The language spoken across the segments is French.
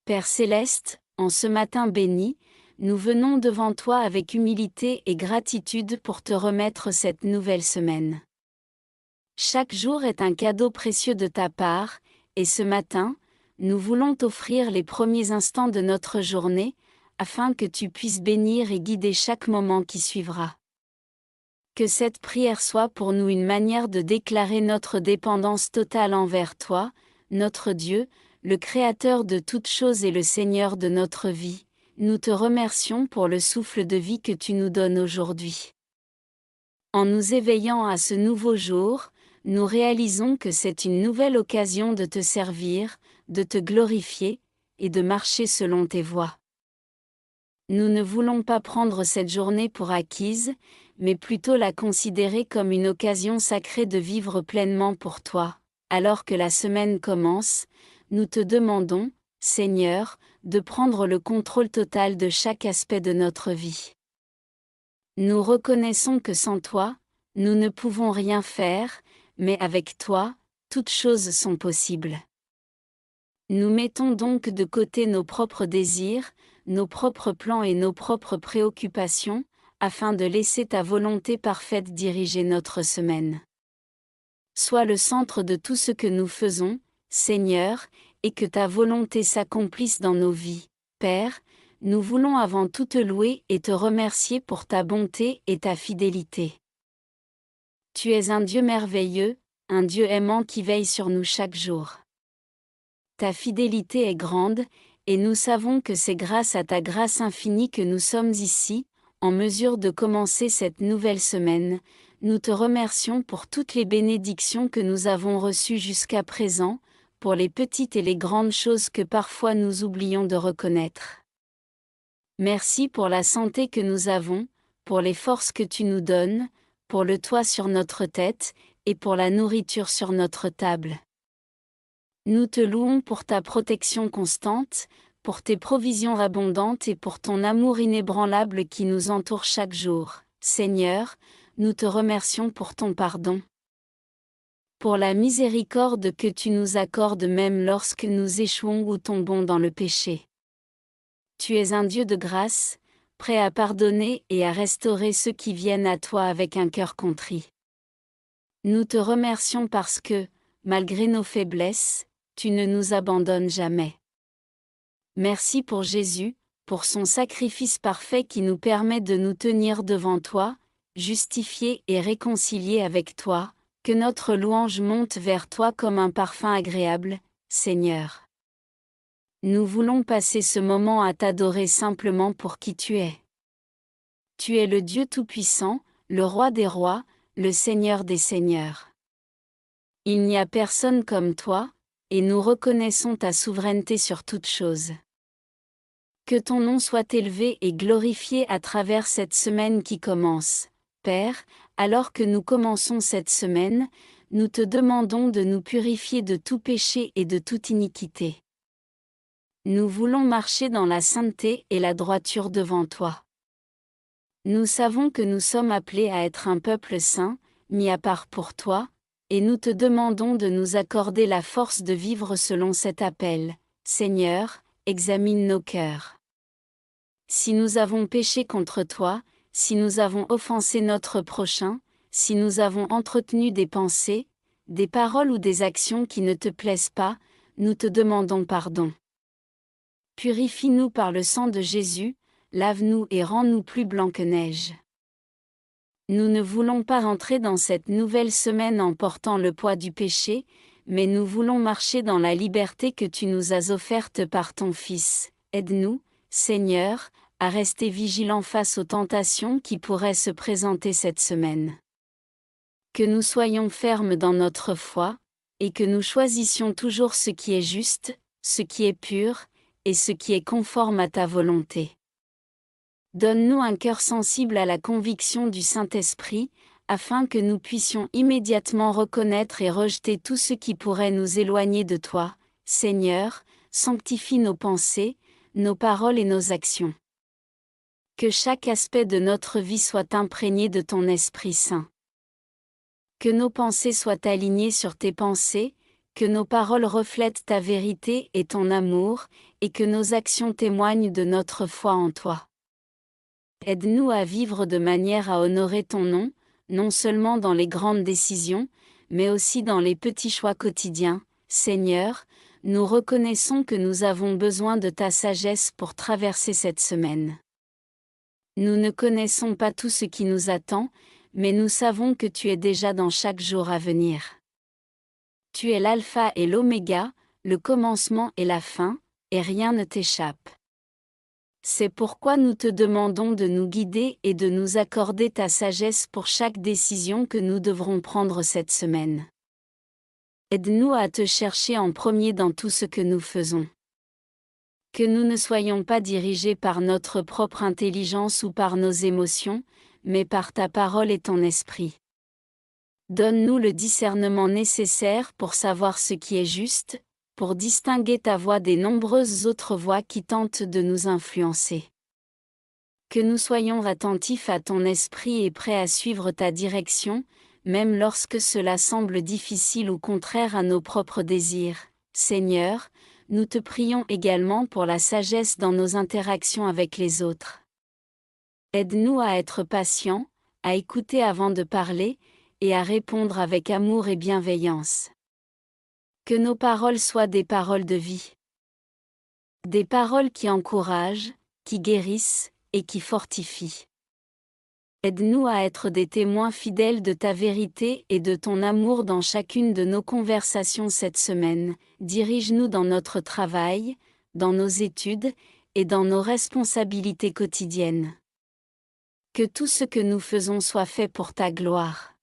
Père céleste, en ce matin béni, nous venons devant toi avec humilité et gratitude pour te remettre cette nouvelle semaine. Chaque jour est un cadeau précieux de ta part, et ce matin, nous voulons t'offrir les premiers instants de notre journée, afin que tu puisses bénir et guider chaque moment qui suivra. Que cette prière soit pour nous une manière de déclarer notre dépendance totale envers toi, notre Dieu, le Créateur de toutes choses et le Seigneur de notre vie. Nous te remercions pour le souffle de vie que tu nous donnes aujourd'hui. En nous éveillant à ce nouveau jour, nous réalisons que c'est une nouvelle occasion de te servir, de te glorifier, et de marcher selon tes voies. Nous ne voulons pas prendre cette journée pour acquise, mais plutôt la considérer comme une occasion sacrée de vivre pleinement pour toi. Alors que la semaine commence, nous te demandons, Seigneur, de prendre le contrôle total de chaque aspect de notre vie. Nous reconnaissons que sans toi, nous ne pouvons rien faire, mais avec toi, toutes choses sont possibles. Nous mettons donc de côté nos propres désirs, nos propres plans et nos propres préoccupations, afin de laisser ta volonté parfaite diriger notre semaine. Sois le centre de tout ce que nous faisons, Seigneur, et que ta volonté s'accomplisse dans nos vies. Père, nous voulons avant tout te louer et te remercier pour ta bonté et ta fidélité. Tu es un Dieu merveilleux, un Dieu aimant qui veille sur nous chaque jour. Ta fidélité est grande, et nous savons que c'est grâce à ta grâce infinie que nous sommes ici, en mesure de commencer cette nouvelle semaine. Nous te remercions pour toutes les bénédictions que nous avons reçues jusqu'à présent, pour les petites et les grandes choses que parfois nous oublions de reconnaître. Merci pour la santé que nous avons, pour les forces que tu nous donnes, pour le toit sur notre tête, et pour la nourriture sur notre table. Nous te louons pour ta protection constante, pour tes provisions abondantes et pour ton amour inébranlable qui nous entoure chaque jour. Seigneur, nous te remercions pour ton pardon. Pour la miséricorde que tu nous accordes même lorsque nous échouons ou tombons dans le péché. Tu es un Dieu de grâce, prêt à pardonner et à restaurer ceux qui viennent à toi avec un cœur contrit. Nous te remercions parce que, malgré nos faiblesses, tu ne nous abandonnes jamais. Merci pour Jésus, pour son sacrifice parfait qui nous permet de nous tenir devant toi, justifiés et réconciliés avec toi, que notre louange monte vers toi comme un parfum agréable, Seigneur. Nous voulons passer ce moment à t'adorer simplement pour qui tu es. Tu es le Dieu Tout-Puissant, le Roi des rois, le Seigneur des seigneurs. Il n'y a personne comme toi, et nous reconnaissons ta souveraineté sur toutes choses. Que ton nom soit élevé et glorifié à travers cette semaine qui commence. Père, alors que nous commençons cette semaine, nous te demandons de nous purifier de tout péché et de toute iniquité. Nous voulons marcher dans la sainteté et la droiture devant toi. Nous savons que nous sommes appelés à être un peuple saint, mis à part pour toi, et nous te demandons de nous accorder la force de vivre selon cet appel. Seigneur, examine nos cœurs. Si nous avons péché contre toi, si nous avons offensé notre prochain, si nous avons entretenu des pensées, des paroles ou des actions qui ne te plaisent pas, nous te demandons pardon. Purifie-nous par le sang de Jésus, lave-nous et rends-nous plus blancs que neige. Nous ne voulons pas rentrer dans cette nouvelle semaine en portant le poids du péché, mais nous voulons marcher dans la liberté que tu nous as offerte par ton Fils. Aide-nous, Seigneur, à rester vigilants face aux tentations qui pourraient se présenter cette semaine. Que nous soyons fermes dans notre foi, et que nous choisissions toujours ce qui est juste, ce qui est pur, et ce qui est conforme à ta volonté. Donne-nous un cœur sensible à la conviction du Saint-Esprit, afin que nous puissions immédiatement reconnaître et rejeter tout ce qui pourrait nous éloigner de toi. Seigneur, sanctifie nos pensées, nos paroles et nos actions. Que chaque aspect de notre vie soit imprégné de ton Esprit Saint. Que nos pensées soient alignées sur tes pensées, Que nos paroles reflètent ta vérité et ton amour, et que nos actions témoignent de notre foi en toi. Aide-nous à vivre de manière à honorer ton nom, non seulement dans les grandes décisions, mais aussi dans les petits choix quotidiens. Seigneur, nous reconnaissons que nous avons besoin de ta sagesse pour traverser cette semaine. Nous ne connaissons pas tout ce qui nous attend, mais nous savons que tu es déjà dans chaque jour à venir. Tu es l'alpha et l'oméga, le commencement et la fin, et rien ne t'échappe. C'est pourquoi nous te demandons de nous guider et de nous accorder ta sagesse pour chaque décision que nous devrons prendre cette semaine. Aide-nous à te chercher en premier dans tout ce que nous faisons. Que nous ne soyons pas dirigés par notre propre intelligence ou par nos émotions, mais par ta parole et ton esprit. Donne-nous le discernement nécessaire pour savoir ce qui est juste, pour distinguer ta voix des nombreuses autres voix qui tentent de nous influencer. Que nous soyons attentifs à ton esprit et prêts à suivre ta direction, même lorsque cela semble difficile ou contraire à nos propres désirs. Seigneur, nous te prions également pour la sagesse dans nos interactions avec les autres. Aide-nous à être patients, à écouter avant de parler, et à répondre avec amour et bienveillance. Que nos paroles soient des paroles de vie. Des paroles qui encouragent, qui guérissent, et qui fortifient. Aide-nous à être des témoins fidèles de ta vérité et de ton amour dans chacune de nos conversations cette semaine. Dirige-nous dans notre travail, dans nos études, et dans nos responsabilités quotidiennes. Que tout ce que nous faisons soit fait pour ta gloire.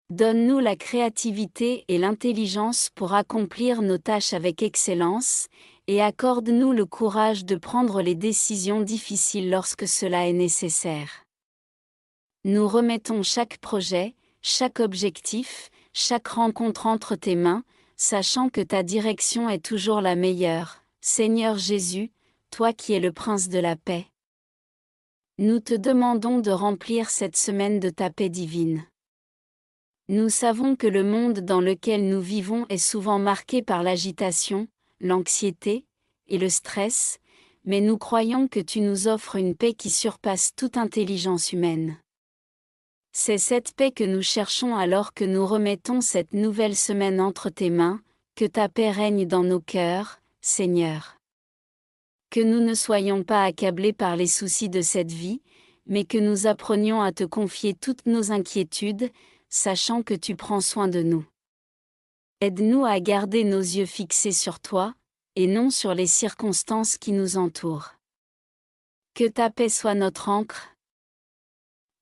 Donne-nous la créativité et l'intelligence pour accomplir nos tâches avec excellence, et accorde-nous le courage de prendre les décisions difficiles lorsque cela est nécessaire. Nous remettons chaque projet, chaque objectif, chaque rencontre entre tes mains, sachant que ta direction est toujours la meilleure. Seigneur Jésus, toi qui es le Prince de la paix. Nous te demandons de remplir cette semaine de ta paix divine. Nous savons que le monde dans lequel nous vivons est souvent marqué par l'agitation, l'anxiété et le stress, mais nous croyons que tu nous offres une paix qui surpasse toute intelligence humaine. C'est cette paix que nous cherchons alors que nous remettons cette nouvelle semaine entre tes mains, que ta paix règne dans nos cœurs, Seigneur. Que nous ne soyons pas accablés par les soucis de cette vie, mais que nous apprenions à te confier toutes nos inquiétudes, sachant que tu prends soin de nous. Aide-nous à garder nos yeux fixés sur toi, et non sur les circonstances qui nous entourent. Que ta paix soit notre ancre,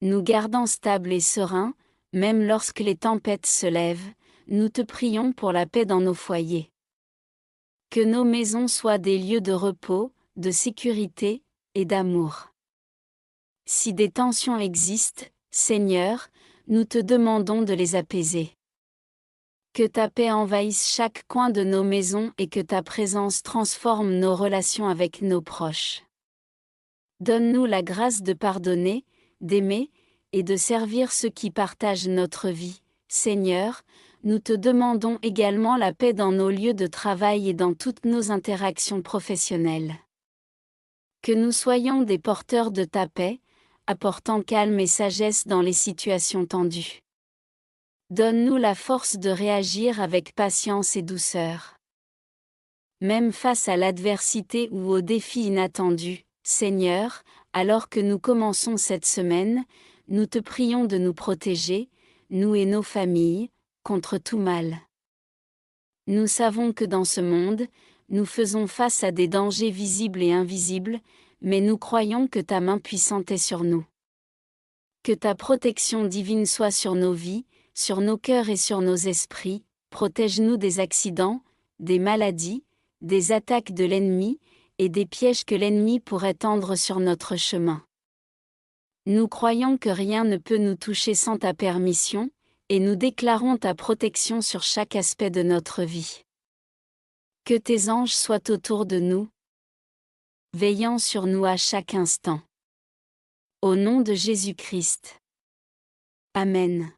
nous gardant stables et sereins, même lorsque les tempêtes se lèvent, nous te prions pour la paix dans nos foyers. Que nos maisons soient des lieux de repos, de sécurité, et d'amour. Si des tensions existent, Seigneur, nous te demandons de les apaiser. Que ta paix envahisse chaque coin de nos maisons et que ta présence transforme nos relations avec nos proches. Donne-nous la grâce de pardonner, d'aimer, et de servir ceux qui partagent notre vie. Seigneur, nous te demandons également la paix dans nos lieux de travail et dans toutes nos interactions professionnelles. Que nous soyons des porteurs de ta paix, apportant calme et sagesse dans les situations tendues. Donne-nous la force de réagir avec patience et douceur. Même face à l'adversité ou aux défis inattendus, Seigneur, alors que nous commençons cette semaine, nous te prions de nous protéger, nous et nos familles, contre tout mal. Nous savons que dans ce monde, nous faisons face à des dangers visibles et invisibles, mais nous croyons que ta main puissante est sur nous. Que ta protection divine soit sur nos vies, sur nos cœurs et sur nos esprits, protège-nous des accidents, des maladies, des attaques de l'ennemi, et des pièges que l'ennemi pourrait tendre sur notre chemin. Nous croyons que rien ne peut nous toucher sans ta permission, et nous déclarons ta protection sur chaque aspect de notre vie. Que tes anges soient autour de nous, veillant sur nous à chaque instant. Au nom de Jésus-Christ. Amen.